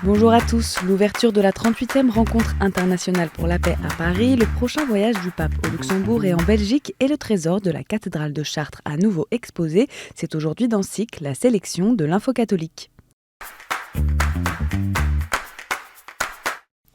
Bonjour à tous. L'ouverture de la 38e rencontre internationale pour la paix à Paris, le prochain voyage du pape au Luxembourg et en Belgique et le trésor de la cathédrale de Chartres à nouveau exposé. C'est aujourd'hui dans SIC, la sélection de l'info catholique.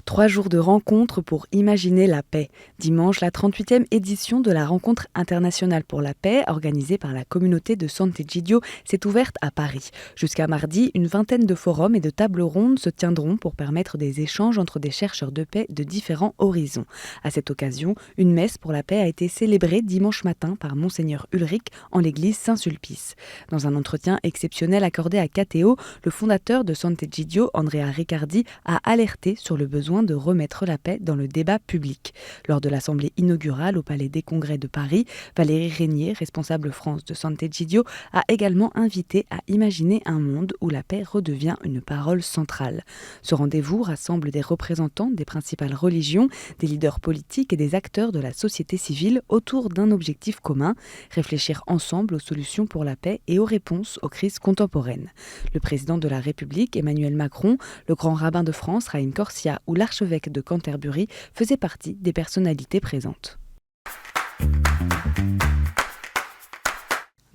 3 jours de rencontres pour imaginer la paix. Dimanche, la 38e édition de la rencontre internationale pour la paix, organisée par la communauté de Sant'Egidio, s'est ouverte à Paris. Jusqu'à mardi, une vingtaine de forums et de tables rondes se tiendront pour permettre des échanges entre des chercheurs de paix de différents horizons. À cette occasion, une messe pour la paix a été célébrée dimanche matin par Monseigneur Ulrich en l'église Saint-Sulpice. Dans un entretien exceptionnel accordé à Catteo, le fondateur de Sant'Egidio, Andrea Riccardi, a alerté sur le besoin de remettre la paix dans le débat public. Lors de l'assemblée inaugurale au Palais des Congrès de Paris, Valérie Régnier, responsable France de Sant'Egidio, a également invité à imaginer un monde où la paix redevient une parole centrale. Ce rendez-vous rassemble des représentants des principales religions, des leaders politiques et des acteurs de la société civile autour d'un objectif commun, réfléchir ensemble aux solutions pour la paix et aux réponses aux crises contemporaines. Le président de la République, Emmanuel Macron, le grand rabbin de France, Raïm Corsia, ou l'archevêque de Canterbury faisaient partie des personnalités présentes.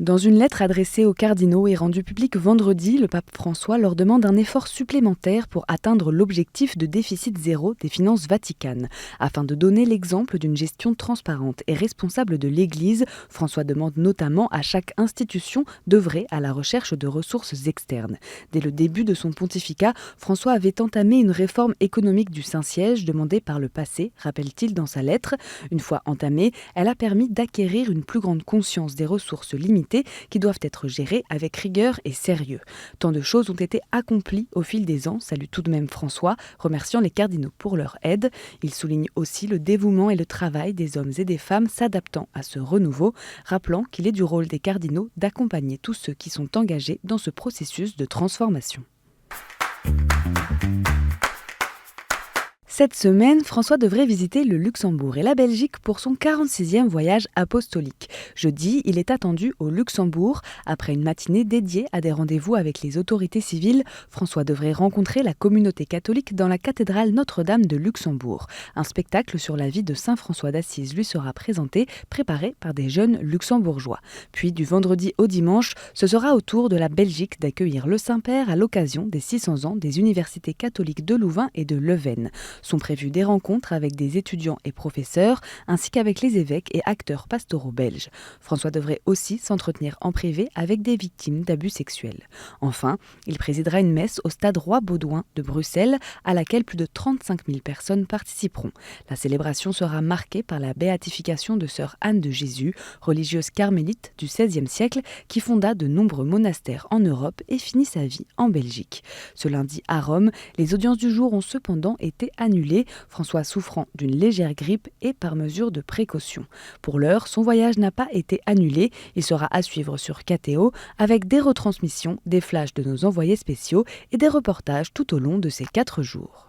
Dans une lettre adressée aux cardinaux et rendue publique vendredi, le pape François leur demande un effort supplémentaire pour atteindre l'objectif de déficit zéro des finances vaticanes. Afin de donner l'exemple d'une gestion transparente et responsable de l'Église, François demande notamment à chaque institution d'œuvrer à la recherche de ressources externes. Dès le début de son pontificat, François avait entamé une réforme économique du Saint-Siège demandée par le passé, rappelle-t-il dans sa lettre. Une fois entamée, elle a permis d'acquérir une plus grande conscience des ressources limitées qui doivent être gérées avec rigueur et sérieux. Tant de choses ont été accomplies au fil des ans, salue tout de même François, remerciant les cardinaux pour leur aide. Il souligne aussi le dévouement et le travail des hommes et des femmes s'adaptant à ce renouveau, rappelant qu'il est du rôle des cardinaux d'accompagner tous ceux qui sont engagés dans ce processus de transformation. Cette semaine, François devrait visiter le Luxembourg et la Belgique pour son 46e voyage apostolique. Jeudi, il est attendu au Luxembourg. Après une matinée dédiée à des rendez-vous avec les autorités civiles, François devrait rencontrer la communauté catholique dans la cathédrale Notre-Dame de Luxembourg. Un spectacle sur la vie de Saint François d'Assise lui sera présenté, préparé par des jeunes luxembourgeois. Puis du vendredi au dimanche, ce sera au tour de la Belgique d'accueillir le Saint-Père à l'occasion des 600 ans des universités catholiques de Louvain et de Leuven. Sont prévues des rencontres avec des étudiants et professeurs, ainsi qu'avec les évêques et acteurs pastoraux belges. François devrait aussi s'entretenir en privé avec des victimes d'abus sexuels. Enfin, il présidera une messe au stade Roi-Baudouin de Bruxelles, à laquelle plus de 35 000 personnes participeront. La célébration sera marquée par la béatification de sœur Anne de Jésus, religieuse carmélite du XVIe siècle, qui fonda de nombreux monastères en Europe et finit sa vie en Belgique. Ce lundi à Rome, les audiences du jour ont cependant été annulé, François souffrant d'une légère grippe et par mesure de précaution. Pour l'heure, son voyage n'a pas été annulé. Il sera à suivre sur Catteo avec des retransmissions, des flashs de nos envoyés spéciaux et des reportages tout au long de ces 4 jours.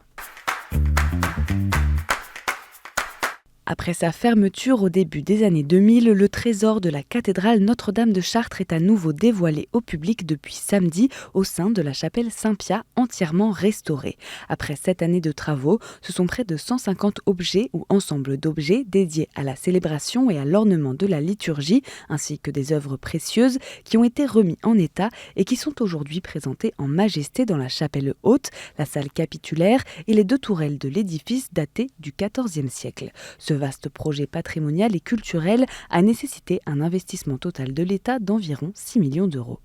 Après sa fermeture au début des années 2000, le trésor de la cathédrale Notre-Dame de Chartres est à nouveau dévoilé au public depuis samedi au sein de la chapelle Saint-Pia, entièrement restaurée. Après 7 années de travaux, ce sont près de 150 objets ou ensembles d'objets dédiés à la célébration et à l'ornement de la liturgie, ainsi que des œuvres précieuses qui ont été remis en état et qui sont aujourd'hui présentés en majesté dans la chapelle haute, la salle capitulaire et les 2 tourelles de l'édifice daté du XIVe siècle. Ce vaste projet patrimonial et culturel a nécessité un investissement total de l'État d'environ 6 millions d'euros.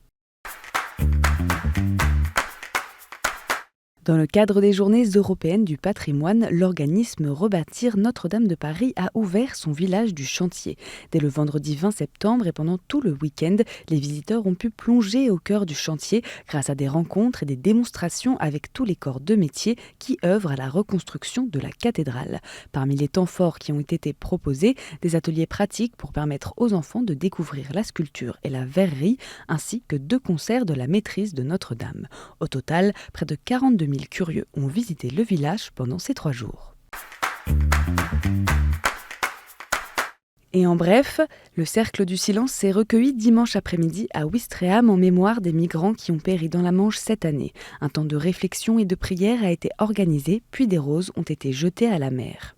Dans le cadre des Journées européennes du patrimoine, l'organisme Rebâtir Notre-Dame de Paris a ouvert son village du chantier. Dès le vendredi 20 septembre et pendant tout le week-end, les visiteurs ont pu plonger au cœur du chantier grâce à des rencontres et des démonstrations avec tous les corps de métier qui œuvrent à la reconstruction de la cathédrale. Parmi les temps forts qui ont été proposés, des ateliers pratiques pour permettre aux enfants de découvrir la sculpture et la verrerie, ainsi que 2 concerts de la maîtrise de Notre-Dame. Au total, près de 42 000 curieux ont visité le village pendant ces 3 jours. Et en bref, le Cercle du Silence s'est recueilli dimanche après-midi à Ouistreham en mémoire des migrants qui ont péri dans la Manche cette année. Un temps de réflexion et de prière a été organisé, puis des roses ont été jetées à la mer.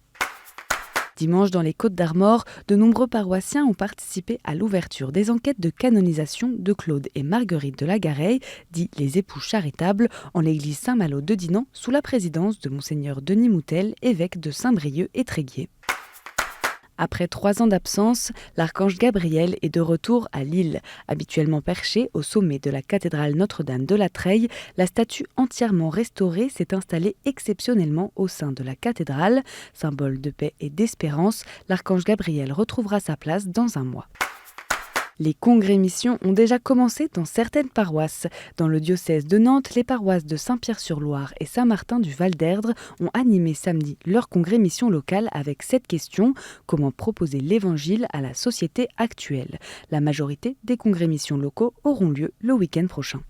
Dimanche, dans les Côtes-d'Armor, de nombreux paroissiens ont participé à l'ouverture des enquêtes de canonisation de Claude et Marguerite de la Gareille, dit les époux charitables, en l'église Saint-Malo de Dinan, sous la présidence de Monseigneur Denis Moutel, évêque de Saint-Brieuc et Tréguier. Après 3 ans d'absence, l'archange Gabriel est de retour à Lille. Habituellement perché au sommet de la cathédrale Notre-Dame de la Treille, la statue entièrement restaurée s'est installée exceptionnellement au sein de la cathédrale. Symbole de paix et d'espérance, l'archange Gabriel retrouvera sa place dans un mois. Les congrémissions ont déjà commencé dans certaines paroisses. Dans le diocèse de Nantes, les paroisses de Saint-Pierre-sur-Loire et Saint-Martin du Val-d'Erdre ont animé samedi leur congrémission locale avec cette question: comment proposer l'évangile à la société actuelle? La majorité des congrémissions locaux auront lieu le week-end prochain.